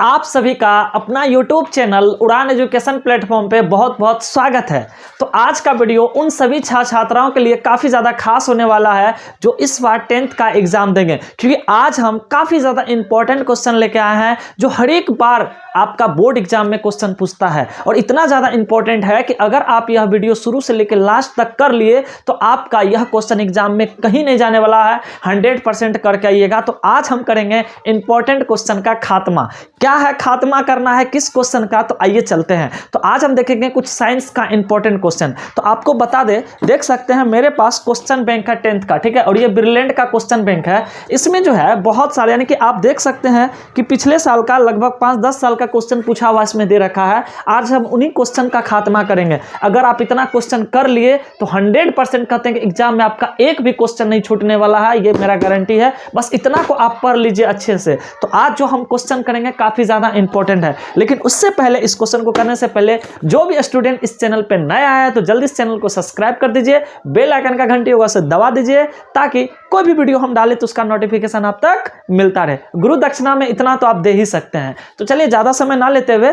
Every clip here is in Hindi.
आप सभी का अपना YouTube चैनल उड़ान एजुकेशन प्लेटफॉर्म पे बहुत बहुत स्वागत है। तो आज का वीडियो उन सभी छात्राओं के लिए काफ़ी ज़्यादा खास होने वाला है जो इस बार 10th का एग्ज़ाम देंगे, क्योंकि आज हम काफ़ी ज़्यादा इंपॉर्टेंट क्वेश्चन लेके आए हैं जो हर एक बार आपका बोर्ड एग्जाम में क्वेश्चन पूछता है। और इतना ज़्यादा इंपॉर्टेंट है कि अगर आप यह वीडियो शुरू से लेकर लास्ट तक कर लिए तो आपका यह क्वेश्चन एग्जाम में कहीं नहीं जाने वाला है, 100% करके आइएगा। तो आज हम करेंगे इंपॉर्टेंट क्वेश्चन का खात्मा। क्या है खात्मा करना है किस क्वेश्चन का, तो आइए चलते हैं। तो आज हम देखेंगे कुछ साइंस का इंपॉर्टेंट क्वेश्चन। तो आपको बता दे, देख सकते हैं मेरे पास क्वेश्चन बैंक है 10th का, ठीक है, और ये ब्रिलियंट का क्वेश्चन बैंक है। इसमें जो है बहुत सारे, यानी कि आप देख सकते हैं कि पिछले साल का लगभग 5-10 साल का क्वेश्चन पूछा हुआ इसमें दे रखा है। आज हम उन्हीं क्वेश्चन का खात्मा करेंगे। अगर आप इतना क्वेश्चन कर लिए तो 100% कहते हैं कि एग्जाम में आपका एक भी क्वेश्चन नहीं छूटने वाला है, ये मेरा गारंटी है। बस इतना को आप पढ़ लीजिए अच्छे से। तो आज जो हम क्वेश्चन करेंगे काफी ज्यादा इंपॉर्टेंट है, लेकिन उससे पहले, इस क्वेश्चन को करने से पहले, जो भी स्टूडेंट इस चैनल पे नया आया है तो जल्दी इस चैनल को सब्सक्राइब कर दीजिए, बेल आइकन का घंटी होगा उसे दबा दीजिए, ताकि कोई भी वीडियो हम डालें तो उसका नोटिफिकेशन आप तक मिलता रहे। गुरु दक्षिणा में इतना तो आप दे ही सकते हैं। तो चलिए ज्यादा समय ना लेते हुए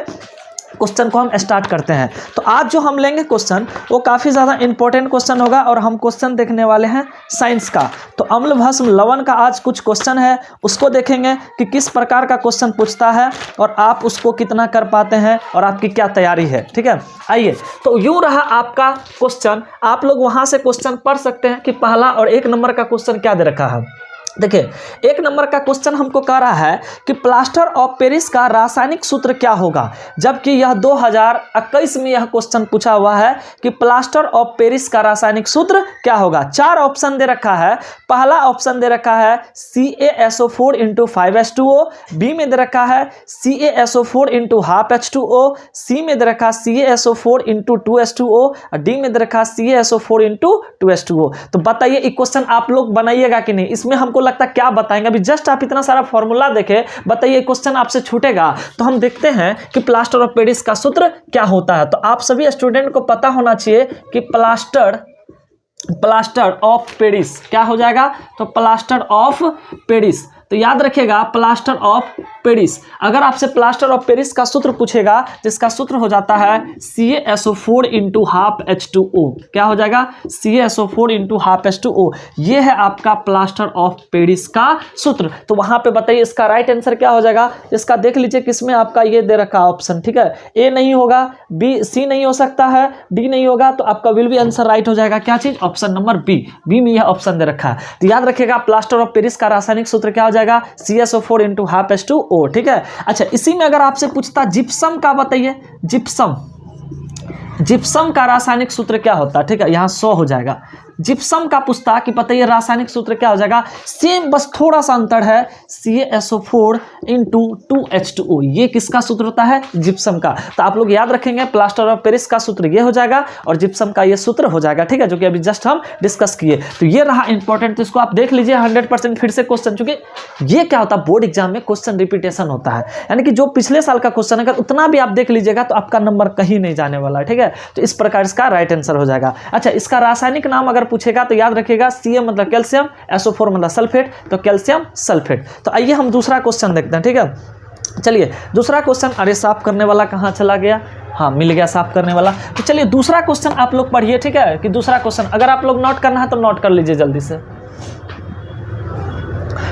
क्वेश्चन को हम स्टार्ट करते हैं। तो आज जो हम लेंगे क्वेश्चन वो काफ़ी ज़्यादा इंपॉर्टेंट क्वेश्चन होगा और हम क्वेश्चन देखने वाले हैं साइंस का। तो अम्ल भस्म लवण का आज कुछ क्वेश्चन है, उसको देखेंगे कि किस प्रकार का क्वेश्चन पूछता है और आप उसको कितना कर पाते हैं और आपकी क्या तैयारी है, ठीक है। आइए, तो यूँ रहा आपका क्वेश्चन। आप लोग वहाँ से क्वेश्चन पढ़ सकते हैं कि पहला और 1 नंबर का क्वेश्चन क्या दे रखा है। देखिए, 1 नंबर का क्वेश्चन हमको कह रहा है कि प्लास्टर ऑफ पेरिस का रासायनिक सूत्र क्या होगा, जबकि यह 2021 में यह क्वेश्चन पूछा हुआ है कि प्लास्टर ऑफ पेरिस का रासायनिक सूत्र क्या होगा। 4 ऑप्शन दे रखा है। पहला ऑप्शन दे रखा है CaSO4 × 5H2O, बी में दे रखा है CaSO4 × ½ H2O, सी में दे रखा CaSO4 × 2H2O और डी में दे रखा CaSO4 × 2H2O। तो बताइए ये क्वेश्चन आप लोग बनाइएगा कि नहीं। इसमें हमको लगता क्या बताएंगे, अभी जस्ट आप इतना सारा फॉर्मूला देखे, बताइए क्वेश्चन आपसे छूटेगा। तो हम देखते हैं कि प्लास्टर ऑफ पेरिस का सूत्र क्या होता है। तो आप सभी स्टूडेंट को पता होना चाहिए कि प्लास्टर ऑफ पेरिस क्या हो जाएगा। तो प्लास्टर ऑफ पेरिस, तो याद रखिएगा प्लास्टर ऑफ पेरिस। अगर आपसे प्लास्टर ऑफ पेरिस का सूत्र पूछेगा जिसका सूत्र हो जाता है CaSO4 × ½ H2O। क्या हो जाएगा? CaSO4 × ½ H2O। ये है आपका प्लास्टर ऑफ पेरिस का सूत्र। तो वहां पे बताइए इसका राइट आंसर क्या हो जाएगा। इसका देख लीजिए किसमें आपका ये दे रखा ऑप्शन, ठीक है। ए नहीं होगा, बी, सी नहीं हो सकता है, डी नहीं होगा, तो आपका विल बी आंसर राइट हो जाएगा। क्या चीज? Option number B. बी में यह ऑप्शन दे रखा है। तो याद रखिएगा प्लास्टर ऑफ पेरिस का रासायनिक सूत्र क्या हो जाएगा, CaSO4 × ½ H2O, ठीक है। अच्छा, इसी में अगर आपसे पूछता जिप्सम का, बताइए जिप्सम का रासायनिक सूत्र क्या होता है, ठीक है, यहां 100 हो जाएगा। जिप्सम का पूछता कि बताइए रासायनिक सूत्र क्या हो जाएगा, सेम बस थोड़ा सा अंतर है, CaSO4 × 2H2O। ये किसका सूत्र होता है? जिप्सम का। तो आप लोग याद रखेंगे प्लास्टर ऑफ पेरिस का सूत्र ये हो जाएगा और जिप्सम का ये सूत्र हो जाएगा, ठीक है, जो कि अभी जस्ट हम डिस्कस किए। तो ये रहा इंपॉर्टेंट, तो इसको आप देख लीजिए 100% फिर से क्वेश्चन, चूंकि ये क्या होता है बोर्ड एग्जाम में क्वेश्चन रिपीटेशन होता है, यानी कि जो पिछले साल का क्वेश्चन अगर उतना भी आप देख लीजिएगा तो आपका नंबर कहीं नहीं जाने वाला है, ठीक है। तो इस प्रकार इसका राइट आंसर हो जाएगा। अच्छा, इसका रासायनिक नाम अगर पूछेगा तो याद रखिएगा Ca मतलब कैल्शियम, SO4 मतलब सल्फेट, तो कैल्शियम सल्फेट। तो आइए हम दूसरा क्वेश्चन देखते हैं, ठीक है। चलिए दूसरा क्वेश्चन, अरे साफ करने वाला कहाँ चला गया, हाँ मिल गया साफ करने वाला। तो चलिए दूसरा क्वेश्चन आप लोग पढ़िए, ठीक है, कि दूसरा क्वेश्चन अगर आप लोग नोट करना है तो नोट कर लीजिए जल्दी से।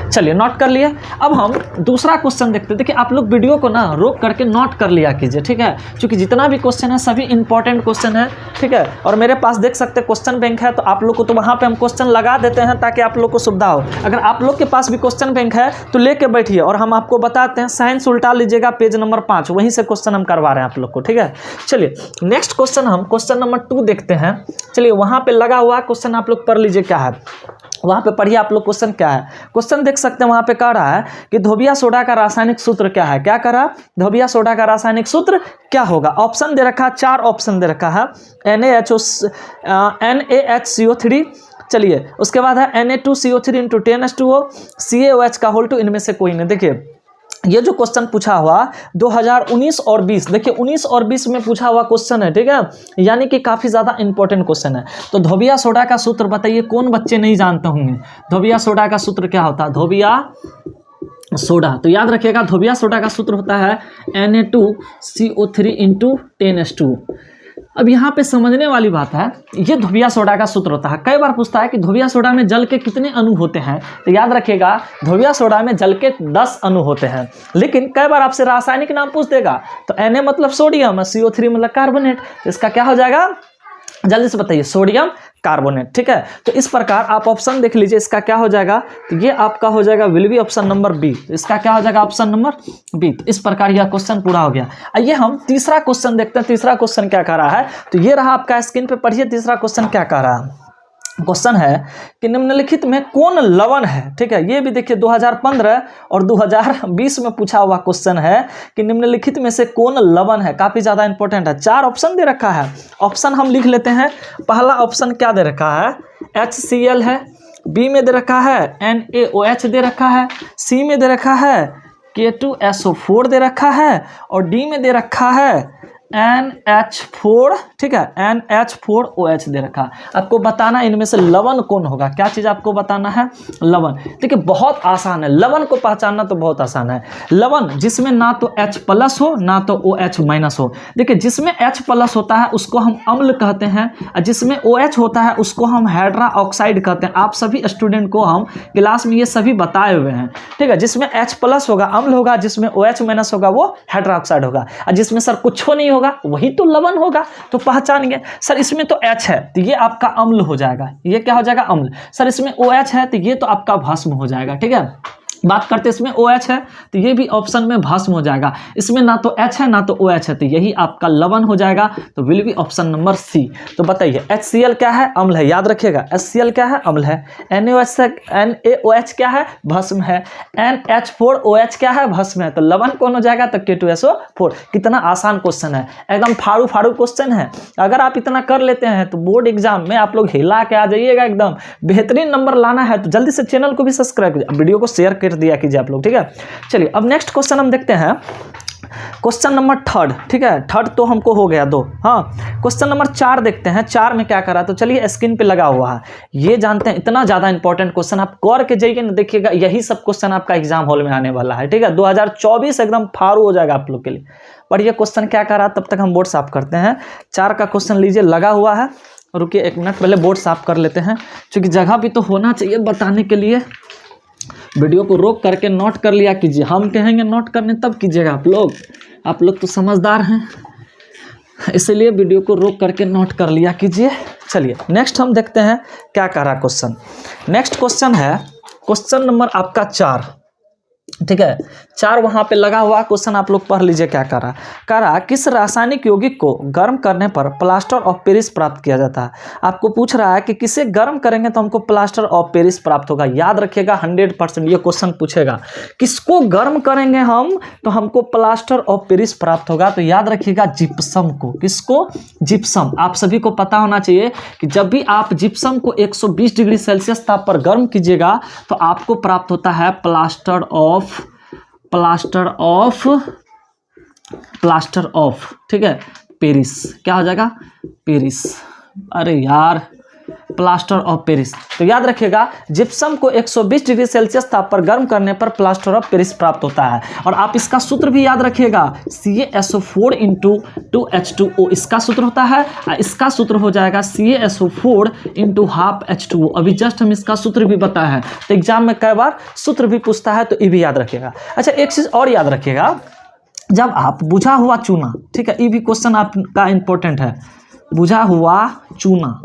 चलिए नोट कर लिए। अब हम दूसरा क्वेश्चन देखते हैं। देखिए आप लोग वीडियो को ना रोक करके नोट कर लिया कीजिए, ठीक है, क्योंकि जितना भी क्वेश्चन है सभी इंपॉर्टेंट क्वेश्चन है, ठीक है। और मेरे पास देख सकते हैं क्वेश्चन बैंक है, तो आप लोग को तो वहाँ पे हम क्वेश्चन लगा देते हैं ताकि आप लोग को सुविधा हो। अगर आप लोग के पास भी क्वेश्चन बैंक है तो लेके बैठिए और हम आपको बताते हैं। साइंस उल्टा लीजिएगा, पेज नंबर 5, वहीं से क्वेश्चन हम करवा रहे हैं आप लोग को, ठीक है। चलिए नेक्स्ट क्वेश्चन, हम क्वेश्चन नंबर 2 देखते हैं। चलिए वहाँ पे लगा हुआ क्वेश्चन आप लोग पढ़ लीजिए क्या है, वहाँ पे पढ़िए आप लोग क्वेश्चन क्या है। क्वेश्चन देख सकते हैं वहाँ पे कह रहा है कि धोबिया सोडा का रासायनिक सूत्र क्या है। क्या कह रहा है? धोबिया सोडा का रासायनिक सूत्र क्या होगा। ऑप्शन दे रखा है, 4 ऑप्शन दे रखा है। NaHCO3, चलिए उसके बाद है Na2CO3 × 10H2O, CaOH का होल 2, इनमें से कोई नहीं। देखिए ये जो क्वेश्चन पूछा हुआ 2019 और 20, देखिए 19 और 20 में पूछा हुआ क्वेश्चन है, ठीक है, यानी कि काफ़ी ज़्यादा इंपॉर्टेंट क्वेश्चन है। तो धोबिया सोडा का सूत्र बताइए, कौन बच्चे नहीं जानते होंगे धोबिया सोडा का सूत्र क्या होता है। धोबिया सोडा। तो याद रखिएगा धोबिया सोडा का सूत्र होता है Na2CO3 × 10H2। अब यहाँ पे समझने वाली बात है, ये धोबिया सोडा का सूत्र होता है। कई बार पूछता है कि धोबिया सोडा में जल के कितने अणु होते हैं, तो याद रखिएगा धोबिया सोडा में जल के 10 अणु होते हैं। लेकिन कई बार आपसे रासायनिक नाम पूछ देगा, तो Na मतलब सोडियम, CO3 मतलब कार्बोनेट, तो इसका क्या हो जाएगा, जल्दी से बताइए, सोडियम कार्बोनेट। ठीक है, तो इस प्रकार आप ऑप्शन देख लीजिए, इसका क्या हो जाएगा, तो ये आपका हो जाएगा will be option number B. इसका क्या हो जाएगा, ऑप्शन नंबर बी। तो इस प्रकार यह क्वेश्चन पूरा हो गया। आइए हम तीसरा क्वेश्चन देखते हैं। तीसरा क्वेश्चन क्या कह रहा है, तो ये रहा आपका स्क्रीन पे, पढ़िए तीसरा क्वेश्चन क्या कह रहा है। क्वेश्चन है कि निम्नलिखित में कौन लवण है। ठीक है, ये भी देखिए 2015 और 2020 में पूछा हुआ क्वेश्चन है कि निम्नलिखित में से कौन लवण है। काफी ज्यादा इंपॉर्टेंट है। 4 ऑप्शन दे रखा है, ऑप्शन हम लिख लेते हैं। पहला ऑप्शन क्या दे रखा है, HCl है, बी में दे रखा है NaOH दे रखा है, सी में दे रखा है K2SO4 दे रखा है, और डी में दे रखा है NH4। ठीक है, NH4OH दे रखा है। आपको बताना इनमें से लवण कौन होगा। क्या चीज़ आपको बताना है, लवण। देखिए बहुत आसान है, लवण को पहचानना तो बहुत आसान है। लवण जिसमें ना तो H+ हो ना तो OH- हो। देखिए जिसमें H+ होता है उसको हम अम्ल कहते हैं, और जिसमें OH होता है उसको हम हाइड्रा ऑक्साइड कहते हैं। आप सभी स्टूडेंट को हम क्लास में ये सभी बताए हुए हैं। ठीक है, जिसमें H+ होगा अम्ल होगा, जिसमें OH- होगा वो हाइड्रा ऑक्साइड होगा, और जिसमें सर कुछ नहीं होगा वही तो लवण होगा। तो पहचानेंगे, सर इसमें तो H है तो ये आपका अम्ल हो जाएगा, ये क्या हो जाएगा, अम्ल। सर इसमें OH है तो ये तो आपका भस्म हो जाएगा। ठीक है, बात करते हैं इसमें OH है तो ये भी ऑप्शन में भस्म हो जाएगा। इसमें ना तो H है ना तो OH है, तो यही आपका लवण हो जाएगा। तो will be option number C. तो बताइए HCl क्या है, अम्ल है, याद रखिएगा HCl क्या है, अम्ल है। NaOH क्या है, भस्म है। NH4OH क्या है, भस्म है। तो लवण कौन हो जाएगा, तो K2SO4। कितना आसान क्वेश्चन है, एकदम फाड़ू फाड़ू क्वेश्चन है। अगर आप इतना कर लेते हैं तो बोर्ड एग्जाम में आप लोग हिला के आ जाइएगा, एकदम बेहतरीन नंबर लाना है। तो जल्दी से चैनल को भी सब्सक्राइब कीजिए, वीडियो को शेयर कर दिया कीजिए आप लोग। ठीक है, चलिए अब नेक्स्ट क्वेश्चन हम देखते हैं, क्वेश्चन नंबर 3। ठीक है, 3 तो हमको हो गया 2। हाँ, क्वेश्चन नंबर 4 देखते हैं। 4 में क्या करा, तो चलिए स्क्रीन पे लगा हुआ है, ये जानते हैं। इतना ज्यादा इंपॉर्टेंट क्वेश्चन, आप कर के जाइए ना, देखिएगा यही सब क्वेश्चन आपका एग्जाम हॉल में आने वाला है। ठीक है, 2024 एकदम फारू हो जाएगा आप लोग के लिए। पढ़िए क्वेश्चन क्या करा, तब तक हम बोर्ड साफ करते हैं। 4 का क्वेश्चन लीजिए, लगा हुआ है। रुकिए 1 मिनट, पहले बोर्ड साफ कर लेते हैं, क्योंकि जगह भी तो होना चाहिए बताने के लिए। वीडियो को रोक करके नोट कर लिया कीजिए, हम कहेंगे नोट करने तब कीजिएगा आप लोग तो समझदार हैं, इसलिए वीडियो को रोक करके नोट कर लिया कीजिए। चलिए नेक्स्ट हम देखते हैं क्या कह रहा क्वेश्चन। नेक्स्ट क्वेश्चन है क्वेश्चन नंबर आपका 4। ठीक है, 4 वहां पे लगा हुआ क्वेश्चन, आप लोग पढ़ लीजिए क्या कह रहा किस रासायनिक यौगिक को गर्म करने पर प्लास्टर ऑफ पेरिस प्राप्त किया जाता है। आपको पूछ रहा है कि किसे गर्म करेंगे तो हमको प्लास्टर ऑफ पेरिस प्राप्त होगा। याद रखिएगा 100% ये क्वेश्चन पूछेगा, किसको गर्म करेंगे हम तो हमको प्लास्टर ऑफ पेरिस प्राप्त होगा। तो याद रखिएगा जिप्सम को। किसको, जिप्सम। आप सभी को पता होना चाहिए कि जब भी आप जिप्सम को 120 डिग्री सेल्सियस ताप पर गर्म कीजिएगा तो आपको प्राप्त होता है प्लास्टर ऑफ ठीक है पेरिस। क्या हो जाएगा, पेरिस। अरे यार, प्लास्टर ऑफ पेरिस। तो याद रखिएगा जिप्सम को 120 डिग्री सेल्सियस ताप पर गर्म करने पर प्लास्टर ऑफ पेरिस प्राप्त होता है। और आप इसका सूत्र भी याद रखिएगा, CaSO4 × 2H2O इसका सूत्र होता है। इसका सूत्र हो जाएगा CaSO4 × ½ H2O। अभी जस्ट हम इसका सूत्र भी बताए हैं, तो एग्जाम में कई बार सूत्र भी पूछता है, तो ये भी याद रखिएगा। अच्छा, एक चीज और याद रखिएगा, जब आप बुझा हुआ चूना, ठीक है, ये भी क्वेश्चन आपका इंपॉर्टेंट है, बुझा हुआ चूना,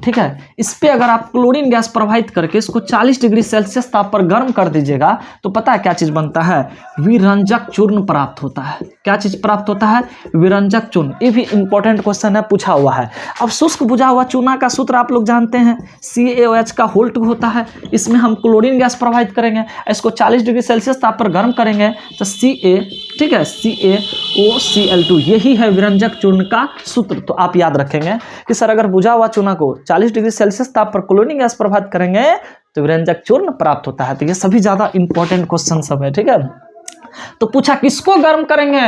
ठीक है, इस पे अगर आप क्लोरीन गैस प्रवाहित करके इसको 40 डिग्री सेल्सियस ताप पर गर्म कर दीजिएगा तो पता है क्या चीज बनता है, विरंजक चूर्ण प्राप्त होता है। क्या चीज प्राप्त होता है, विरंजक चूर्ण। ये भी इंपॉर्टेंट क्वेश्चन है, पूछा हुआ है। अब शुष्क बुझा हुआ चूना का सूत्र आप लोग जानते हैं, CaOH का होल 2 होता है। इसमें हम क्लोरीन गैस प्रवाहित करेंगे, इसको 40 डिग्री सेल्सियस ताप पर गर्म करेंगे तो Ca, ठीक है, CaOCl2, यही है विरंजक चूर्ण का सूत्र। तो आप याद रखेंगे कि सर अगर बुझा हुआ चूना को 40 डिग्री सेल्सियस ताप पर क्लोरीन गैस प्रभावित करेंगे तो विरंजक चूर्ण प्राप्त होता है। तो ये सभी ज्यादा इंपॉर्टेंट क्वेश्चन सब है, ठीक है। तो पूछा किसको गर्म करेंगे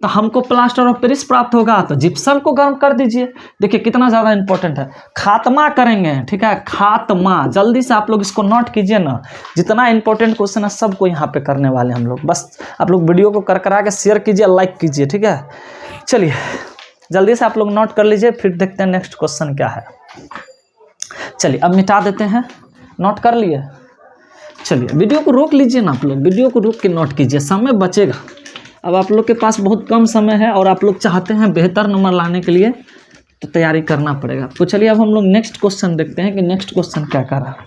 तो हमको प्लास्टर ऑफ पेरिस प्राप्त होगा, तो जिप्सम को गर्म कर दीजिए। देखिए कितना ज़्यादा इंपॉर्टेंट है, खात्मा करेंगे, ठीक है, खात्मा। जल्दी से आप लोग इसको नोट कीजिए ना, जितना इंपॉर्टेंट क्वेश्चन है सबको यहाँ पे करने वाले हम लोग। बस आप लोग वीडियो को कर करा के शेयर कीजिए, लाइक कीजिए, ठीक है। चलिए जल्दी से आप लोग नोट कर लीजिए, फिर देखते हैं नेक्स्ट क्वेश्चन क्या है। चलिए अब मिटा देते हैं, नोट कर लिए। चलिए वीडियो को रोक लीजिए ना, आप लोग वीडियो को रोक के नोट कीजिए, समय बचेगा। अब आप लोग के पास बहुत कम समय है और आप लोग चाहते हैं बेहतर नंबर लाने के लिए, तो तैयारी करना पड़ेगा। तो चलिए अब हम लोग नेक्स्ट क्वेश्चन देखते हैं कि नेक्स्ट क्वेश्चन क्या कर रहा है।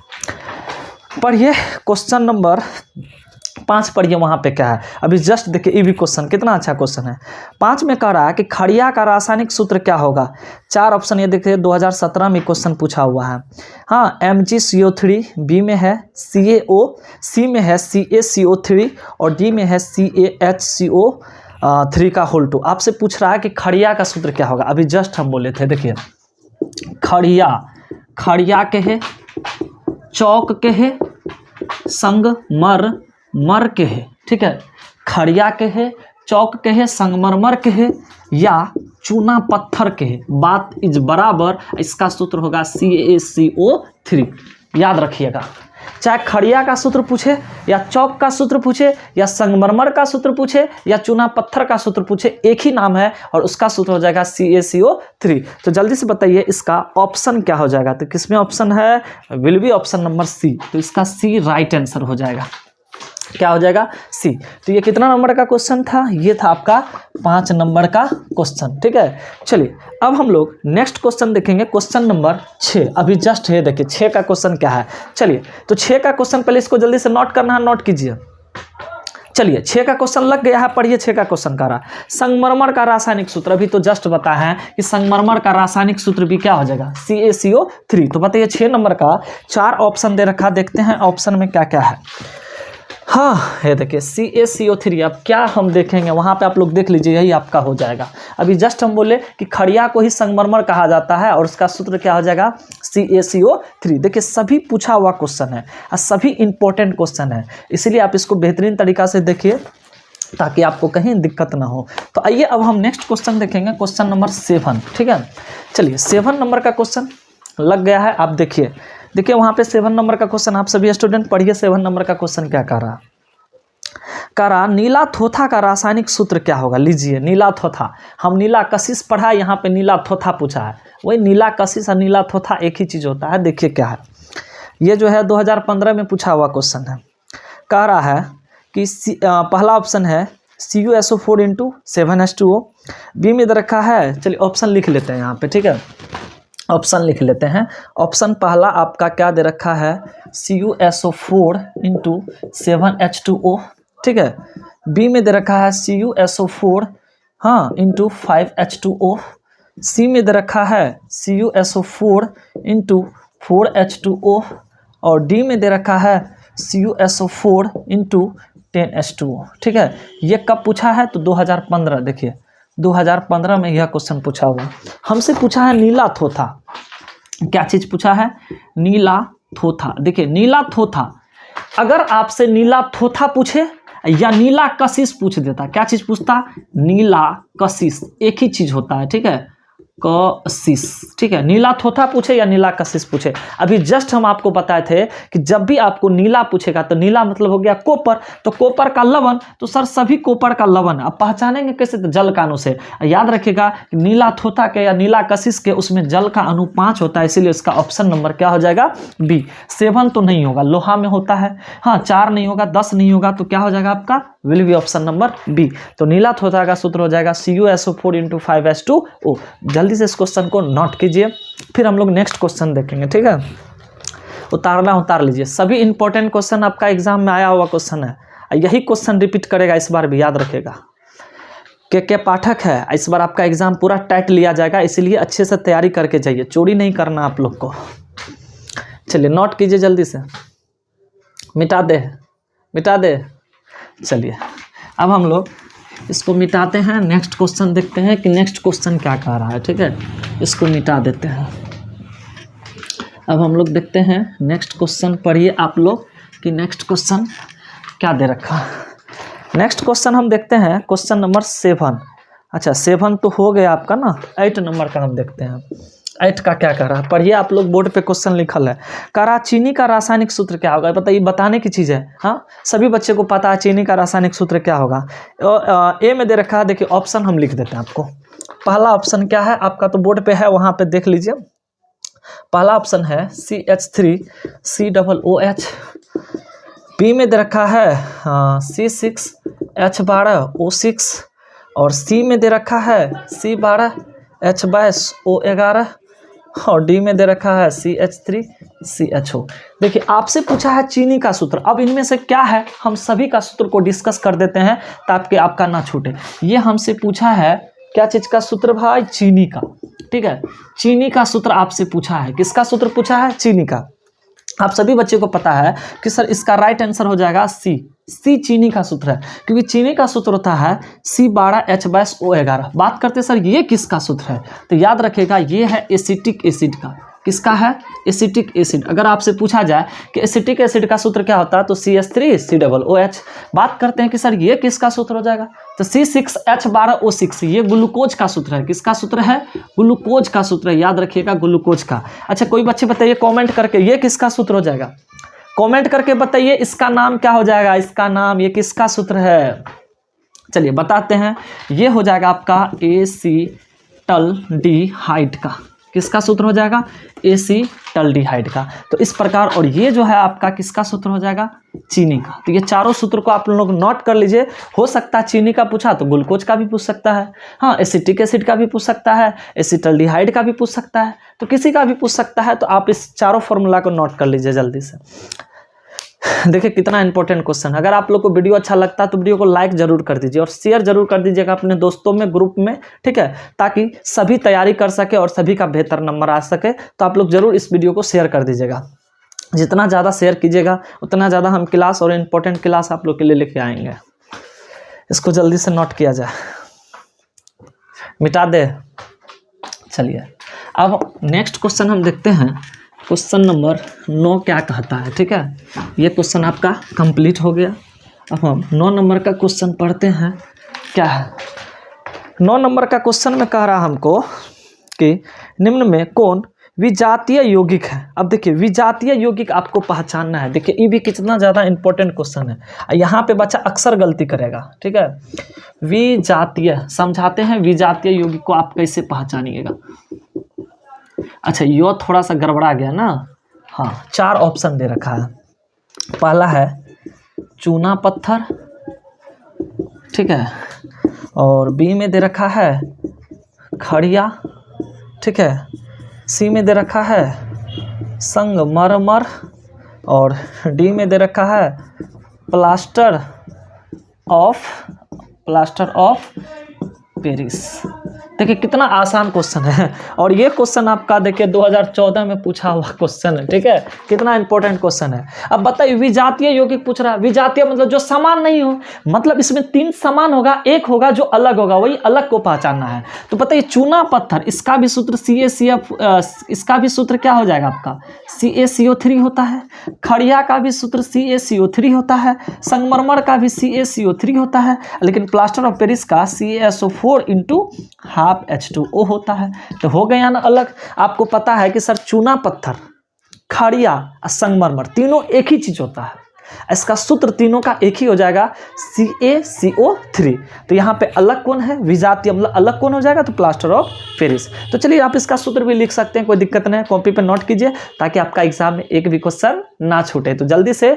पढ़िए क्वेश्चन नंबर 5 पढ़िए, वहाँ पे क्या है। अभी जस्ट देखिए ये भी क्वेश्चन कितना अच्छा क्वेश्चन है। 5 में कह रहा है कि खड़िया का रासायनिक सूत्र क्या होगा। 4 ऑप्शन ये देखिए, 2017 में क्वेश्चन पूछा हुआ है। हाँ, MgCO3, बी में है CaO, सी में है CaCO3 और डी में है CaHCO3 का होल 2। आपसे पूछ रहा है कि खड़िया का सूत्र क्या होगा। अभी जस्ट हम बोले थे, देखिए खड़िया, खड़िया के है, चौक के है, संगमर मर के है, ठीक है। खड़िया के है, चौक के है, संगमरमर के है या चूना पत्थर के है, बात इज बराबर। इसका सूत्र होगा CaCO3। याद रखिएगा, चाहे खड़िया का सूत्र पूछे या चौक का सूत्र पूछे या संगमरमर का सूत्र पूछे या चूना पत्थर का सूत्र पूछे, एक ही नाम है और उसका सूत्र हो जाएगा CaCO3। तो जल्दी से बताइए इसका ऑप्शन क्या हो जाएगा। तो किसमें ऑप्शन है, will be option number C. तो इसका सी राइट आंसर हो जाएगा। क्या हो जाएगा, सी। तो ये कितना नंबर का क्वेश्चन था, ये था आपका 5 नंबर का क्वेश्चन, ठीक है। चलिए अब हम लोग नेक्स्ट क्वेश्चन देखेंगे, क्वेश्चन नंबर 6। अभी जस्ट है, देखिए 6 का क्वेश्चन क्या है। चलिए तो 6 का क्वेश्चन पहले इसको जल्दी से नोट करना है, नोट कीजिए। चलिए 6 का क्वेश्चन लग गया है, पढ़िए 6 का क्वेश्चन का रहा। संगमरमर का रासायनिक सूत्र, अभी तो जस्ट बताया है कि संगमरमर का रासायनिक सूत्र भी क्या हो जाएगा, CaCO3। तो बताइए 6 नंबर का 4 ऑप्शन दे रखा, देखते हैं ऑप्शन में क्या क्या है। हाँ ये देखिए CaCO3। अब क्या हम देखेंगे, वहाँ पे आप लोग देख लीजिए, यही आपका हो जाएगा। अभी जस्ट हम बोले कि खड़िया को ही संगमरमर कहा जाता है और उसका सूत्र क्या हो जाएगा, CaCO3। देखिए सभी पूछा हुआ क्वेश्चन है और सभी इंपॉर्टेंट क्वेश्चन है, इसीलिए आप इसको बेहतरीन तरीका से देखिए ताकि आपको कहीं दिक्कत ना हो। तो आइए अब हम नेक्स्ट क्वेश्चन देखेंगे, क्वेश्चन नंबर 7, ठीक है। चलिए 7 नंबर का क्वेश्चन लग गया है। आप देखिए, देखिए वहाँ पे 7 नंबर का क्वेश्चन, आप सभी स्टूडेंट पढ़िए 7 नंबर का क्वेश्चन क्या कर रहा। नीला थोथा का रासायनिक सूत्र क्या होगा। लीजिए नीला थोथा, हम नीला कशिश पढ़ा, यहाँ पे नीला थोथा पूछा है। वही नीला कशिश और नीला थोथा एक ही चीज़ होता है। देखिए क्या है, ये जो है 2015 में पूछा हुआ क्वेश्चन है। कह रहा है कि पहला ऑप्शन है CuSO4 × 7H2O, बी में दे रखा है। चलिए ऑप्शन लिख लेते हैं यहाँ पे, ठीक है, ऑप्शन लिख लेते हैं। ऑप्शन पहला आपका क्या दे रखा है, CuSO4 × 7H2O, ठीक है। बी में दे रखा है CuSO4 हाँ × 5H2O, सी में दे रखा है CuSO4 × 4H2O और डी में दे रखा है CuSO4 × 10H2O, ठीक है। ये कब पूछा है, तो 2015। देखिए 2015 में यह क्वेश्चन पूछा हुआ, हमसे पूछा है नीला थोथा। क्या चीज़ पूछा है, नीला थोथा। देखिए नीला थोथा, अगर आपसे नीला थोथा पूछे या नीला कशिश पूछ देता, क्या चीज़ पूछता, नीला कशिश, एक ही चीज़ होता है, ठीक है, कशिश, ठीक है। नीला थोथा पूछे या नीला कशिश पूछे। अभी जस्ट हम आपको बताए थे कि जब भी आपको नीला पूछेगा तो नीला मतलब हो गया कोपर, तो कोपर का लवण, तो सर सभी कोपर का लवण आप पहचानेंगे कैसे, तो जल का अणु से। याद रखिएगा कि नीला थोथा के या नीला कशिश के उसमें जल का अणु 5 होता है, इसीलिए इसका ऑप्शन नंबर क्या हो जाएगा, बी। 7 तो नहीं होगा, लोहा में होता है। हाँ 4 नहीं होगा, 10 नहीं होगा, तो क्या हो जाएगा आपका, will be option number B. तो नीला थोथा का सूत्र हो जाएगा CuSO4 × 5H2O। जल्दी से इस क्वेश्चन को नोट कीजिए, फिर हम लोग नेक्स्ट क्वेश्चन देखेंगे, ठीक है। उतारना उतार लीजिए, सभी इंपॉर्टेंट क्वेश्चन आपका एग्जाम में आया हुआ क्वेश्चन है, यही क्वेश्चन रिपीट करेगा इस बार भी, याद रखेगा। के पाठक है, इस बार आपका एग्जाम पूरा टाइट लिया जाएगा, इसलिए अच्छे से तैयारी करके जाइए, चोरी नहीं करना आप लोग को। चलिए नोट कीजिए जल्दी से, मिटा दे मिटा दे। चलिए अब हम लोग इसको मिटाते हैं, नेक्स्ट क्वेश्चन देखते हैं कि नेक्स्ट क्वेश्चन क्या कह रहा है, ठीक है। इसको मिटा देते हैं। अब हम लोग देखते हैं नेक्स्ट क्वेश्चन, पढ़िए आप लोग कि नेक्स्ट क्वेश्चन क्या दे रखा। नेक्स्ट क्वेश्चन हम देखते हैं, क्वेश्चन नंबर 7। अच्छा 7 तो हो गया आपका ना, 8 नंबर का हम देखते हैं। 8 का क्या कह रहा है, पढ़िए आप लोग, बोर्ड पे क्वेश्चन लिखल है। कह रहा चीनी का रासायनिक सूत्र क्या होगा, बताइए, बताने की चीज़ है। हाँ, सभी बच्चे को पता है चीनी का रासायनिक सूत्र क्या होगा। ए में दे रखा है, देखिए ऑप्शन हम लिख देते हैं आपको। पहला ऑप्शन क्या है आपका, तो बोर्ड पे है, वहाँ पे देख लीजिए। पहला ऑप्शन है CH3COOH। बी में दे रखा है C6H12O6। और सी में दे रखा है C12H22O11। और डी में दे रखा है CH3CHO। देखिए आपसे पूछा है चीनी का सूत्र, अब इनमें से क्या है हम सभी का सूत्र को डिस्कस कर देते हैं ताकि आपका ना छूटे। ये हमसे पूछा है क्या चीज का सूत्र भाई, चीनी का। ठीक है, चीनी का सूत्र आपसे पूछा है। किसका सूत्र पूछा है, चीनी का। आप सभी बच्चे को पता है कि सर इसका राइट आंसर हो जाएगा सी चीनी का सूत्र है, क्योंकि चीनी का सूत्र होता है C12H22O11। बात करते सर ये किसका सूत्र है, तो याद रखिएगा ये है एसिटिक एसिड का। किसका है, एसिटिक एसिड। अगर आपसे पूछा जाए कि एसिटिक एसिड का सूत्र क्या होता है, तो CH3COOH। बात करते हैं कि सर ये किसका सूत्र हो जाएगा, तो C6H12O6। ये ग्लूकोज का सूत्र है। किसका सूत्र है, ग्लूकोज का सूत्र है, याद रखिएगा ग्लूकोज का। अच्छा कोई बच्चे बताइए कमेंट करके ये किसका सूत्र हो जाएगा, कमेंट करके बताइए इसका नाम क्या हो जाएगा, इसका नाम ये किसका सूत्र है। चलिए बताते हैं, ये हो जाएगा आपका एसीटल्डिहाइड का। किसका सूत्र हो जाएगा, एसीटल्डिहाइड का। तो इस प्रकार, और ये जो है आपका किसका सूत्र हो जाएगा, चीनी का। तो ये चारों सूत्र को आप लोग नोट कर लीजिए। हो सकता है चीनी का पूछा तो ग्लूकोज का भी पूछ सकता है, हाँ एसिटिक एसिड का भी पूछ सकता है, एसीटल्डिहाइड का भी पूछ सकता है, तो किसी का भी पूछ सकता है। तो आप इस चारों फॉर्मूला को नोट कर लीजिए जल्दी से। देखिए कितना इंपॉर्टेंट क्वेश्चन है। अगर आप लोग को वीडियो अच्छा लगता है तो वीडियो को लाइक जरूर कर दीजिए और शेयर जरूर कर दीजिएगा अपने दोस्तों में, ग्रुप में, ठीक है, ताकि सभी तैयारी कर सके और सभी का बेहतर नंबर आ सके। तो आप लोग जरूर इस वीडियो को शेयर कर दीजिएगा। जितना ज़्यादा शेयर कीजिएगा उतना ज़्यादा हम क्लास और इम्पोर्टेंट क्लास आप लोग के लिए लेके आएंगे। इसको जल्दी से नोट किया जाए, मिटा दे। चलिए अब नेक्स्ट क्वेश्चन हम देखते हैं। क्वेश्चन नंबर 9 क्या कहता है, ठीक है, ये क्वेश्चन आपका कंप्लीट हो गया। अब हम 9 नंबर का क्वेश्चन पढ़ते हैं। क्या है 9 नंबर का क्वेश्चन में कह रहा हमको कि निम्न में कौन विजातीय यौगिक है। अब देखिए विजातीय यौगिक आपको पहचानना है। देखिए ये भी कितना ज़्यादा इंपॉर्टेंट क्वेश्चन है, यहाँ पे बच्चा अक्सर गलती करेगा, ठीक है। विजातीय समझाते हैं, विजातीय यौगिक को आप कैसे पहचानिएगा। अच्छा यो थोड़ा सा गड़बड़ा गया ना, हाँ 4 ऑप्शन दे रखा है। पहला है चूना पत्थर, ठीक है, और बी में दे रखा है खड़िया, ठीक है, सी में दे रखा है संगमरमर, और डी में दे रखा है प्लास्टर ऑफ पेरिस। देखिए कितना आसान क्वेश्चन है, और ये क्वेश्चन आपका देखिए 2014 में पूछा हुआ क्वेश्चन है, ठीक है, कितना इंपॉर्टेंट क्वेश्चन है। अब बताइए विजातीय यौगिक पूछ रहा है, विजातीय मतलब जो समान नहीं हो, मतलब इसमें 3 समान होगा, एक होगा जो अलग होगा, वही अलग को पहचानना है। तो बताइए चूना पत्थर, इसका भी सूत्र CaCF, इसका भी सूत्र क्या हो जाएगा आपका CaCO3 होता है। खड़िया का भी सूत्र CaCO3 होता है, संगमरमर का भी CaCO3 होता है, लेकिन प्लास्टर ऑफ पेरिस का CaSO4 × ½ H2O होता है। तो हो गया ना अलग। आपको पता है कि सर चूना पत्थर, खड़िया और संगमरमर तीनों एक ही चीज होता है, इसका सूत्र तीनों का एक ही हो जाएगा CaCO3। तो यहाँ पे अलग कौन है, विजातीय मतलब अलग कौन हो जाएगा, तो प्लास्टर ऑफ पेरिस। तो चलिए आप इसका सूत्र भी लिख सकते हैं, कोई दिक्कत नहीं है, कॉपी पे नोट कीजिए ताकि आपका एग्जाम में एक भी क्वेश्चन ना छूटे। तो जल्दी से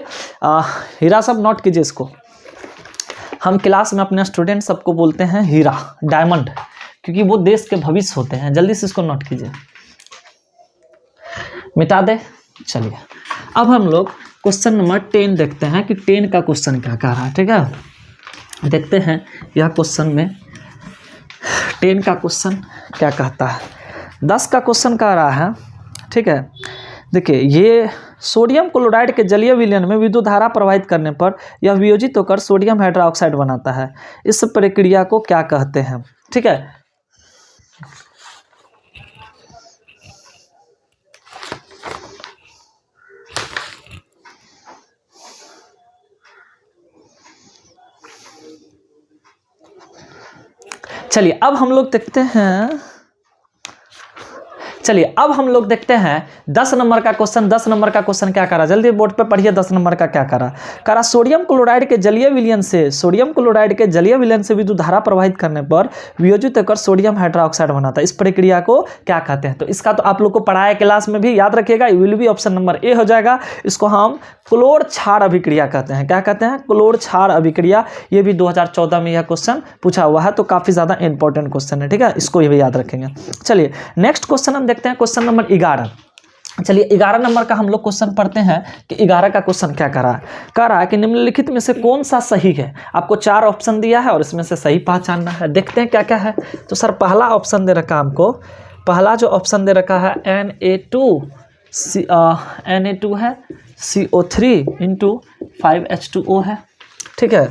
हीरा सब नोट कीजिए इसको। हम क्लास में अपने स्टूडेंट सबको बोलते हैं हीरा, डायमंड, क्योंकि वो देश के भविष्य होते हैं। जल्दी से इसको नोट कीजिए, मिटा दे। चलिए अब हम लोग क्वेश्चन नंबर 10 देखते हैं कि 10 का क्वेश्चन क्या कह रहा है, ठीक है। देखते हैं यह क्वेश्चन में 10 का क्वेश्चन क्या कहता है। 10 का क्वेश्चन कह रहा है, ठीक है। देखिए ये सोडियम क्लोराइड के जलीय विलयन में विद्युत धारा प्रवाहित करने पर यह वियोजित होकर सोडियम हाइड्रोक्साइड बनाता है। इस प्रक्रिया को क्या कहते हैं, ठीक है। चलिए अब हम लोग देखते हैं, चलिए अब हम लोग देखते हैं 10 नंबर का क्वेश्चन। 10 नंबर का क्वेश्चन क्या करा, जल्दी बोर्ड पे पढ़िए। 10 नंबर का क्या करा सोडियम क्लोराइड के जलीय विलयन से, सोडियम क्लोराइड के जलीय विलयन से विद्युत धारा प्रवाहित करने पर वियोजित होकर सोडियम हाइड्रोक्साइड बनाता है। इस प्रक्रिया को क्या कहते हैं? तो इसका तो आप लोग को पढ़ाया क्लास में भी, याद रखिएगा। विल बी ऑप्शन नंबर ए हो जाएगा। इसको हम क्लोर क्षार अभिक्रिया कहते हैं। क्या कहते हैं? क्लोर क्षार अभिक्रिया। ये भी 2014 में यह क्वेश्चन पूछा हुआ है, तो काफी ज्यादा इंपॉर्टेंट क्वेश्चन है, ठीक है। इसको ये भी याद रखेंगे। चलिए नेक्स्ट क्वेश्चन हम देखते हैं, क्वेश्चन नंबर 11। चलिए 11 नंबर का हम लोग क्वेश्चन पढ़ते हैं कि 11 का क्वेश्चन क्या कह रहा है कि निम्नलिखित में से कौन सा सही है। आपको 4 ऑप्शन दिया है और इसमें से सही पहचानना है। देखते हैं क्या क्या है। तो सर पहला ऑप्शन दे रखा हमको, पहला जो ऑप्शन दे रखा है Na2 है, CO3 इंटू 5H2O है, ठीक है।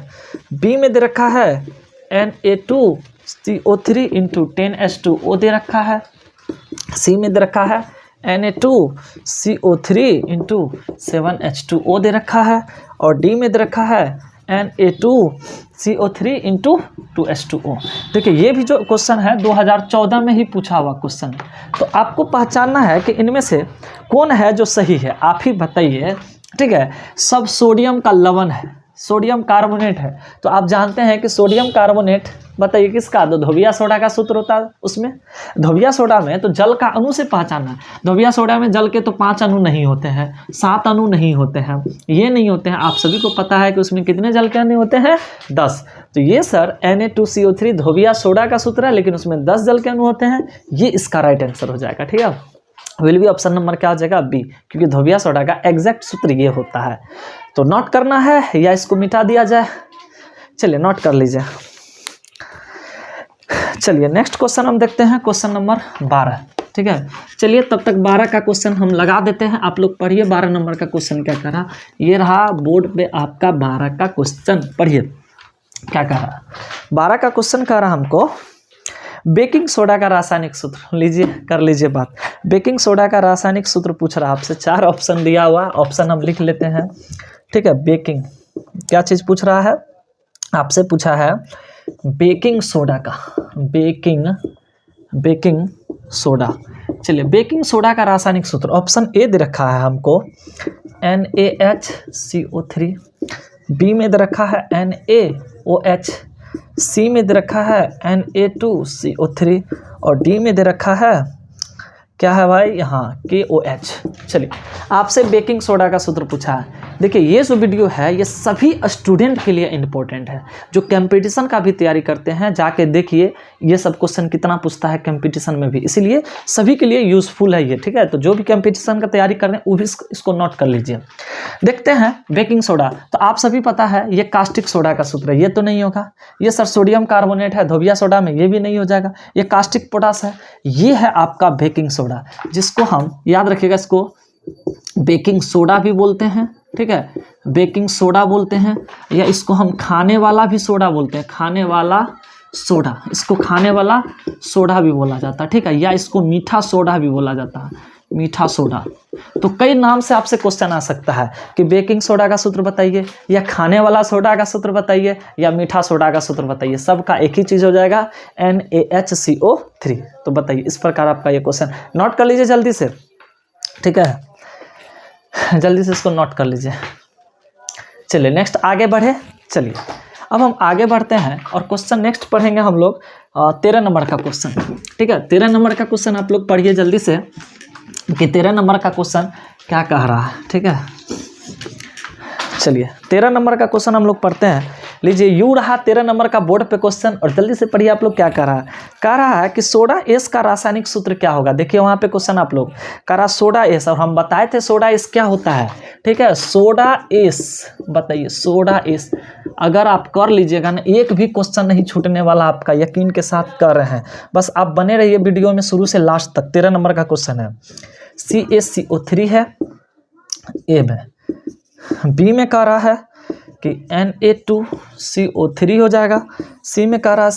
बी में दे रखा है Na2CO3 इंटू 10H2O दे रखा है। सी में दे रखा है Na2CO3 इंटू 7H2O दे रखा है। और डी में दे रखा है Na2CO3 इंटू 2H2O। देखिए ये भी जो क्वेश्चन है 2014 में ही पूछा हुआ क्वेश्चन है। तो आपको पहचानना है कि इनमें से कौन है जो सही है, आप ही बताइए, ठीक है। सब सोडियम का लवण है, सोडियम कार्बोनेट है। तो आप जानते हैं कि सोडियम कार्बोनेट, बताइए किसका? तो धोबिया सोडा का सूत्र होता है उसमें। धोबिया सोडा में तो जल का अणु से पहचानना है। धोबिया सोडा में जल के तो 5 अणु नहीं होते हैं, 7 अणु नहीं होते हैं, ये नहीं होते हैं। आप सभी को पता है कि उसमें कितने जल के अणु होते हैं? 10। तो ये सर Na2CO3 धोबिया सोडा का सूत्र है, लेकिन उसमें 10 जल के अणु होते हैं। ये इसका राइट आंसर हो जाएगा, ठीक है। विल बी ऑप्शन नंबर क्या हो जाएगा? बी, क्योंकि धोबिया सोडा का एग्जैक्ट सूत्र ये होता है। तो नोट करना है या इसको मिटा दिया जाए? चलिए नोट कर लीजिए। चलिए नेक्स्ट क्वेश्चन हम देखते हैं, क्वेश्चन नंबर 12, ठीक है। चलिए तब तक 12 का क्वेश्चन हम लगा देते हैं, आप लोग पढ़िए 12 नंबर का क्वेश्चन क्या कह रहा। ये रहा बोर्ड पे आपका 12 का क्वेश्चन, पढ़िए क्या कह रहा। 12 का क्वेश्चन कह रहा हमको बेकिंग सोडा का रासायनिक सूत्र, लीजिए कर लीजिए बात। बेकिंग सोडा का रासायनिक सूत्र पूछ रहा आपसे। 4 ऑप्शन दिया हुआ, ऑप्शन हम लिख लेते हैं, ठीक है। बेकिंग क्या चीज़ पूछ रहा है आपसे? पूछा है बेकिंग सोडा का, बेकिंग सोडा। चलिए बेकिंग सोडा का रासायनिक सूत्र, ऑप्शन ए दे रखा है हमको NaHCO3, बी में दे रखा है NaOH, सी में दे रखा है Na2CO3 और डी में दे रखा है क्या है भाई? यहाँ KOH। चलिए आपसे बेकिंग सोडा का सूत्र पूछा है। देखिए ये जो वीडियो है ये सभी स्टूडेंट के लिए इम्पोर्टेंट है जो कंपटीशन का भी तैयारी करते हैं। जाके देखिए ये सब क्वेश्चन कितना पूछता है कंपटीशन में भी, इसीलिए सभी के लिए यूजफुल है ये, ठीक है। तो जो भी कंपटीशन का तैयारी कर रहे हैं वो भी इसको नोट कर लीजिए। देखते हैं बेकिंग सोडा, तो आप सभी पता है ये कास्टिक सोडा का सूत्र है, ये तो नहीं होगा। ये सर सोडियम कार्बोनेट है धोबिया सोडा में, ये भी नहीं हो जाएगा। ये कास्टिक पोटास है, ये है आपका बेकिंग सोडा, जिसको हम याद रखिएगा, इसको बेकिंग सोडा भी बोलते हैं, ठीक है। बेकिंग सोडा बोलते हैं, या इसको हम खाने वाला भी सोडा बोलते हैं, खाने वाला सोडा, इसको खाने वाला सोडा भी बोला जाता है, ठीक है। या इसको मीठा सोडा भी बोला जाता है, मीठा सोडा। तो कई नाम से आपसे क्वेश्चन आ सकता है कि बेकिंग सोडा का सूत्र बताइए, या खाने वाला सोडा का सूत्र बताइए, या मीठा सोडा का सूत्र बताइए। सबका एक ही चीज़ हो जाएगा NaHCO3। तो बताइए, इस प्रकार आपका ये क्वेश्चन नोट कर लीजिए जल्दी से, ठीक है। जल्दी से इसको नोट कर लीजिए। चलिए नेक्स्ट आगे बढ़े। चलिए अब हम आगे बढ़ते हैं और क्वेश्चन नेक्स्ट पढ़ेंगे हम लोग 13 नंबर का क्वेश्चन, ठीक है। 13 नंबर का क्वेश्चन आप लोग पढ़िए जल्दी से कि 13 नंबर का क्वेश्चन क्या कह रहा है, ठीक है। चलिए 13 नंबर का क्वेश्चन हम लोग पढ़ते हैं। लीजिए यू रहा 13 नंबर का बोर्ड पे क्वेश्चन, और जल्दी से पढ़िए आप लोग क्या कह रहा है कि सोडा एस का रासायनिक सूत्र क्या होगा। देखिए वहाँ पे क्वेश्चन आप लोग कह रहा सोडा एस, और हम बताए थे सोडा एस क्या होता है, ठीक है। सोडा एस, बताइए सोडा एस। अगर आप कर लीजिएगा ना, एक भी क्वेश्चन नहीं छूटने वाला आपका, यकीन के साथ कर रहे हैं। बस आप बने रहिए वीडियो में शुरू से लास्ट तक। 13 नंबर का क्वेश्चन है, CaCO3 है ए में, बी में कह रहा है कि Na2CO3 हो जाएगा, सी में कह रहा है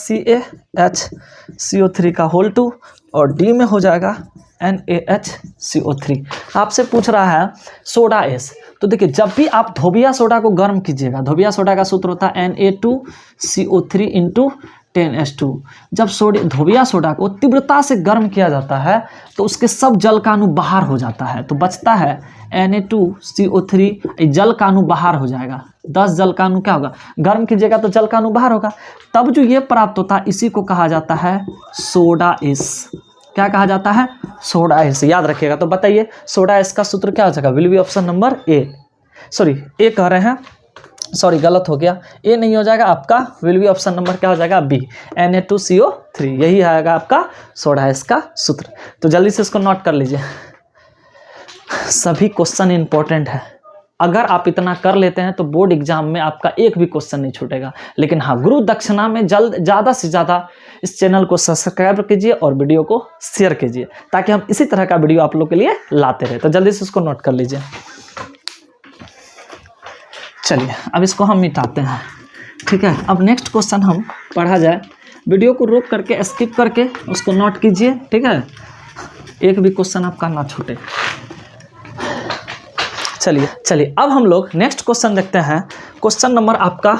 CaHCO3 का होल 2, और डी में हो जाएगा NaHCO3। आपसे पूछ रहा है सोडा एस। तो देखिए जब भी आप धोबिया सोडा को गर्म कीजिएगा, धोबिया सोडा का सूत्र होता है Na2CO3 इंटू 10H2। जब धोबिया सोडा को तीव्रता से गर्म किया जाता है तो उसके सब जल का अणु बाहर हो जाता है, तो बचता है Na2CO3। जल का अणु बाहर हो जाएगा, 10 जल का अणु क्या होगा, गर्म कीजिएगा तो जल का अणु बाहर होगा। तब जो ये प्राप्त होता है इसी को कहा जाता है सोडा एस। क्या कहा जाता है, सोडा एस। याद रखिएगा। तो बताइए सोडा एस का सूत्र क्या हो जाएगा, will be option number A, sorry A कह रहे हैं, सॉरी गलत हो गया, ए नहीं हो जाएगा आपका, विल बी ऑप्शन नंबर क्या हो जाएगा, बी, Na2CO3। यही आएगा आपका सोडा एस का सूत्र। तो जल्दी से इसको नोट कर लीजिए, सभी क्वेश्चन इंपॉर्टेंट है। अगर आप इतना कर लेते हैं तो बोर्ड एग्जाम में आपका एक भी क्वेश्चन नहीं छूटेगा। लेकिन हाँ, गुरु दक्षिणा में ज़्यादा से ज़्यादा इस चैनल को सब्सक्राइब कीजिए और वीडियो को शेयर कीजिए, ताकि हम इसी तरह का वीडियो आप लोग के लिए लाते रहे। तो जल्दी से इसको नोट कर लीजिए। चलिए अब इसको हम मिटाते हैं, ठीक है। अब नेक्स्ट क्वेश्चन हम पढ़ा जाए, वीडियो को रोक करके स्किप करके उसको नोट कीजिए, ठीक है, एक भी क्वेश्चन आपका ना छूटे। चलिए अब हम लोग नेक्स्ट क्वेश्चन देखते हैं। क्वेश्चन नंबर आपका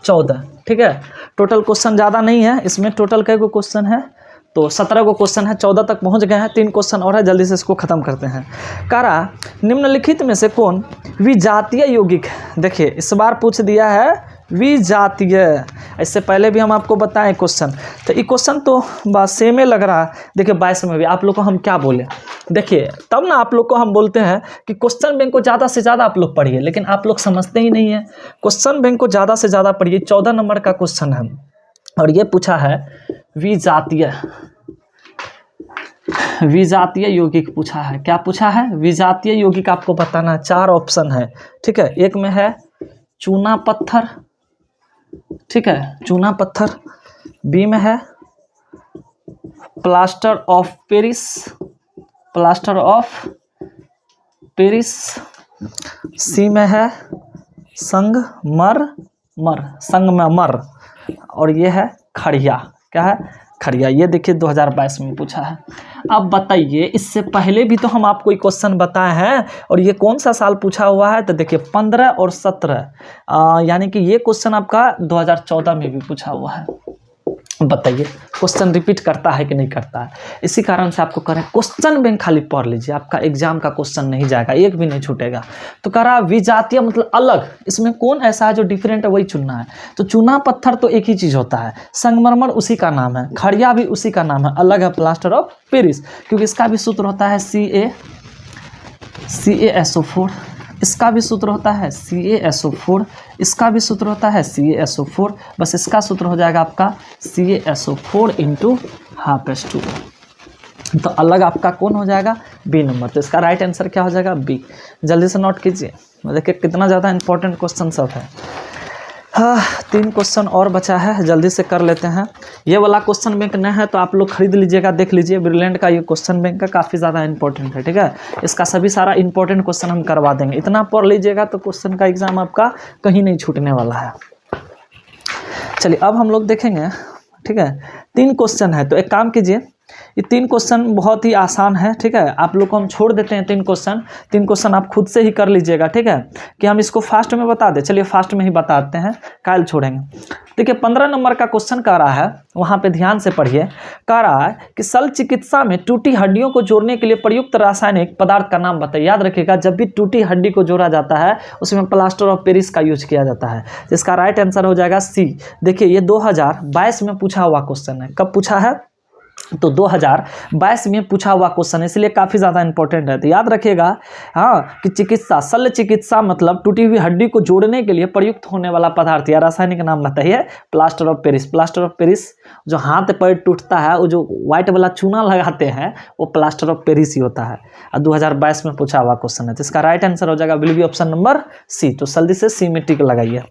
14, ठीक है। टोटल क्वेश्चन ज़्यादा नहीं है इसमें, टोटल कई को क्वेश्चन है, तो 17 को क्वेश्चन है, 14 तक पहुंच गए हैं, 3 क्वेश्चन और है, जल्दी से इसको खत्म करते हैं। कारा निम्नलिखित में से कौन विजातीय यौगिक, देखिए इस बार पूछ दिया है विजातीय। इससे पहले भी हम आपको बताएं क्वेश्चन, तो ये क्वेश्चन तो बस सेम ही लग रहा है। देखिए 22 में भी आप लोग को हम क्या बोले, देखिए तब ना आप लोग को हम बोलते हैं कि क्वेश्चन बैंक को ज़्यादा से ज़्यादा आप लोग पढ़िए, लेकिन आप लोग समझते ही नहीं है। क्वेश्चन बैंक को ज़्यादा से ज़्यादा पढ़िए। 14 नंबर का क्वेश्चन है और ये पूछा है विजातीय यौगिक पूछा है। क्या पूछा है, विजातीय यौगिक आपको बताना है। 4 ऑप्शन है, ठीक है। एक में है चूना पत्थर, ठीक है, चूना पत्थर। बी में है प्लास्टर ऑफ पेरिस। सी में है संगमरमर। और ये है खड़िया। क्या है, खड़िया। ये देखिए 2022 में पूछा है। अब बताइए, इससे पहले भी तो हम आपको क्वेश्चन बताए हैं, और ये कौन सा साल पूछा हुआ है, तो देखिए 15 और 17, यानी कि ये क्वेश्चन आपका 2014 में भी पूछा हुआ है। बताइए क्वेश्चन रिपीट करता है कि नहीं करता है। इसी कारण से आपको कह रहे हैं क्वेश्चन बैंक खाली पढ़ लीजिए, आपका एग्जाम का क्वेश्चन नहीं जाएगा, एक भी नहीं छूटेगा। तो कह रहा विजातीय मतलब अलग, इसमें कौन ऐसा है जो डिफरेंट है वही चुनना है। तो चूना पत्थर तो एक ही चीज़ होता है, संगमरमर उसी का नाम है, खड़िया भी उसी का नाम है, अलग है प्लास्टर ऑफ पेरिस, क्योंकि इसका भी सूत्र होता है CaSO4, इसका भी सूत्र होता है CaSO4, इसका भी सूत्र होता है CaSO4, बस इसका सूत्र हो जाएगा आपका CaSO4 × 12H2। तो अलग आपका कौन हो जाएगा, बी नंबर। तो इसका राइट आंसर क्या हो जाएगा, बी। जल्दी से नोट कीजिए, देखिए कितना ज़्यादा इंपॉर्टेंट क्वेश्चन सब है। हाँ, 3 क्वेश्चन और बचा है, जल्दी से कर लेते हैं। ये वाला क्वेश्चन बैंक नहीं है तो आप लोग खरीद लीजिएगा, देख लीजिए ब्रिलियंट का ये क्वेश्चन बैंक का काफ़ी ज़्यादा इंपॉर्टेंट है, ठीक है। इसका सभी सारा इंपॉर्टेंट क्वेश्चन हम करवा देंगे, इतना पढ़ लीजिएगा तो क्वेश्चन का एग्जाम आपका कहीं नहीं छूटने वाला है। चलिए अब हम लोग देखेंगे, ठीक है। 3 क्वेश्चन है, तो एक काम कीजिए, ये 3 क्वेश्चन बहुत ही आसान है, ठीक है। आप लोग को हम छोड़ देते हैं 3 क्वेश्चन आप खुद से ही कर लीजिएगा, ठीक है, कि हम इसको फास्ट में बता दें। चलिए फास्ट में ही बताते हैं, काल छोड़ेंगे। देखिए 15 नंबर का क्वेश्चन कह रहा है, वहाँ पे ध्यान से पढ़िए। कह रहा है कि शल्य चिकित्सा में टूटी हड्डियों को जोड़ने के लिए प्रयुक्त रासायनिक पदार्थ का नाम बताइए। याद रखिएगा, जब भी टूटी हड्डी को जोड़ा जाता है उसमें प्लास्टर ऑफ पेरिस का यूज किया जाता है। इसका राइट आंसर हो जाएगा सी। देखिए ये 2022 में पूछा हुआ क्वेश्चन है। कब पूछा है, तो 2022 में पूछा हुआ क्वेश्चन है, इसलिए काफ़ी ज़्यादा इंपॉर्टेंट है। तो याद रखिएगा हाँ, कि चिकित्सा, शल्य चिकित्सा मतलब टूटी हुई हड्डी को जोड़ने के लिए प्रयुक्त होने वाला पदार्थ या रासायनिक नाम बताइए, plaster of Paris. Plaster of Paris जो हाथ पैर टूटता है, वो जो व्हाइट वाला चूना लगाते हैं वो प्लास्टर ऑफ पेरिस ही होता है। और 2022 में पूछा हुआ क्वेश्चन है, तो इसका राइट आंसर हो जाएगा will be option number C. तो जल्दी से सी में टिक लगाइए।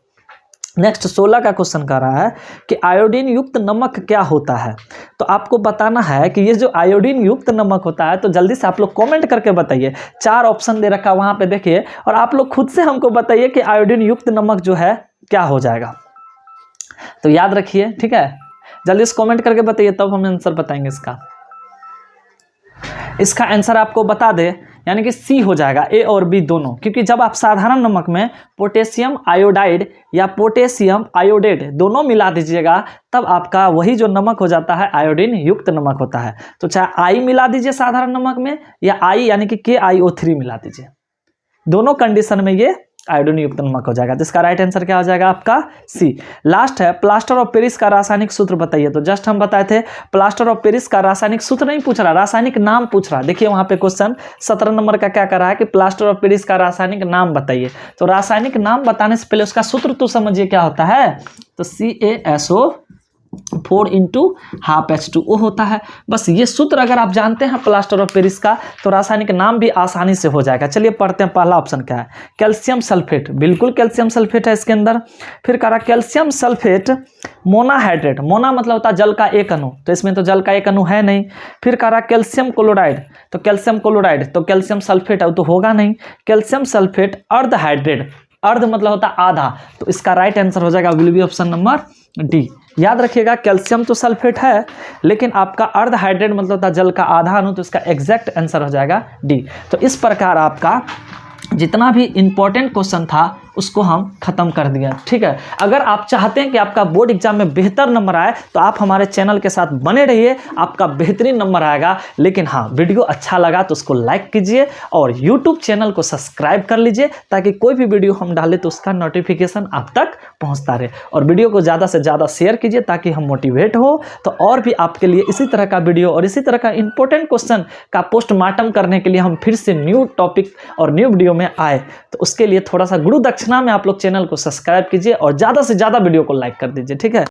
नेक्स्ट 16 का क्वेश्चन कर रहा है कि आयोडीन युक्त नमक क्या होता है। तो आपको बताना है कि ये जो आयोडीन युक्त नमक होता है, तो जल्दी से आप लोग कमेंट करके बताइए। 4 ऑप्शन दे रखा है वहाँ पे, देखिए, और आप लोग खुद से हमको बताइए कि आयोडीन युक्त नमक जो है क्या हो जाएगा। तो याद रखिए, ठीक है, जल्दी से कमेंट करके बताइए, तब हम आंसर बताएंगे इसका। इसका आंसर आपको बता दे, यानी कि सी हो जाएगा, ए और बी दोनों, क्योंकि जब आप साधारण नमक में पोटेशियम आयोडाइड या पोटेशियम आयोडेट दोनों मिला दीजिएगा तब आपका वही जो नमक हो जाता है आयोडीन युक्त नमक होता है। तो चाहे आई मिला दीजिए साधारण नमक में या आई यानी कि KiO3 मिला दीजिए, दोनों कंडीशन में ये आयोडीन युक्त नमक हो जाएगा। तो इसका राइट आंसर क्या हो जाएगा आपका सी। लास्ट है प्लास्टर ऑफ पेरिस का रासायनिक सूत्र बताइए। तो जस्ट हम बताए थे प्लास्टर ऑफ पेरिस का रासायनिक सूत्र नहीं पूछ रहा, रासायनिक नाम पूछ रहा। देखिए वहां पे क्वेश्चन 17 नंबर का क्या कर रहा है कि प्लास्टर ऑफ पेरिस का रासायनिक नाम बताइए। तो रासायनिक नाम बताने से पहले उसका सूत्र तो समझिए क्या होता है। तो CaSO4 × ½ H2O होता है। बस ये सूत्र अगर आप जानते हैं प्लास्टर ऑफ पेरिस का तो रासायनिक नाम भी आसानी से हो जाएगा। चलिए पढ़ते हैं, पहला ऑप्शन क्या है, कैल्शियम सल्फेट। बिल्कुल कैल्शियम सल्फेट है इसके अंदर। फिर कह रहा कैल्शियम सल्फेट मोनाहाइड्रेट, मोना मतलब होता है जल का एक अणु, तो इसमें तो जल का एक अणु है नहीं। फिर कह रहा कैल्शियम क्लोराइड, तो कैल्शियम क्लोराइड तो कैल्शियम सल्फेट है तो होगा नहीं। कैल्शियम सल्फेट अर्ध हाइड्रेट, अर्ध मतलब होता है आधा, तो इसका राइट आंसर हो जाएगा will be option number D. याद रखिएगा कैल्शियम तो सल्फेट है लेकिन आपका अर्ध हाइड्रेट मतलब होता है जल का आधा अणु, तो इसका एग्जैक्ट आंसर हो जाएगा डी। तो इस प्रकार आपका जितना भी इंपॉर्टेंट क्वेश्चन था उसको हम खत्म कर दिया। ठीक है, अगर आप चाहते हैं कि आपका बोर्ड एग्जाम में बेहतर नंबर आए तो आप हमारे चैनल के साथ बने रहिए, आपका बेहतरीन नंबर आएगा। लेकिन हाँ, वीडियो अच्छा लगा तो उसको लाइक कीजिए और यूट्यूब चैनल को सब्सक्राइब कर लीजिए ताकि कोई भी वीडियो हम डालें तो उसका नोटिफिकेशन आप तक पहुँचता रहे। और वीडियो को ज़्यादा से ज़्यादा शेयर कीजिए ताकि हम मोटिवेट हो तो और भी आपके लिए इसी तरह का वीडियो और इसी तरह का इंपॉर्टेंट क्वेश्चन का पोस्टमार्टम करने के लिए हम फिर से न्यू टॉपिक और न्यू वीडियो में आए। तो उसके लिए थोड़ा सा गुरु दक्षिणा में आप लोग चैनल को सब्सक्राइब कीजिए और ज़्यादा से ज़्यादा वीडियो को लाइक कर दीजिए। ठीक है।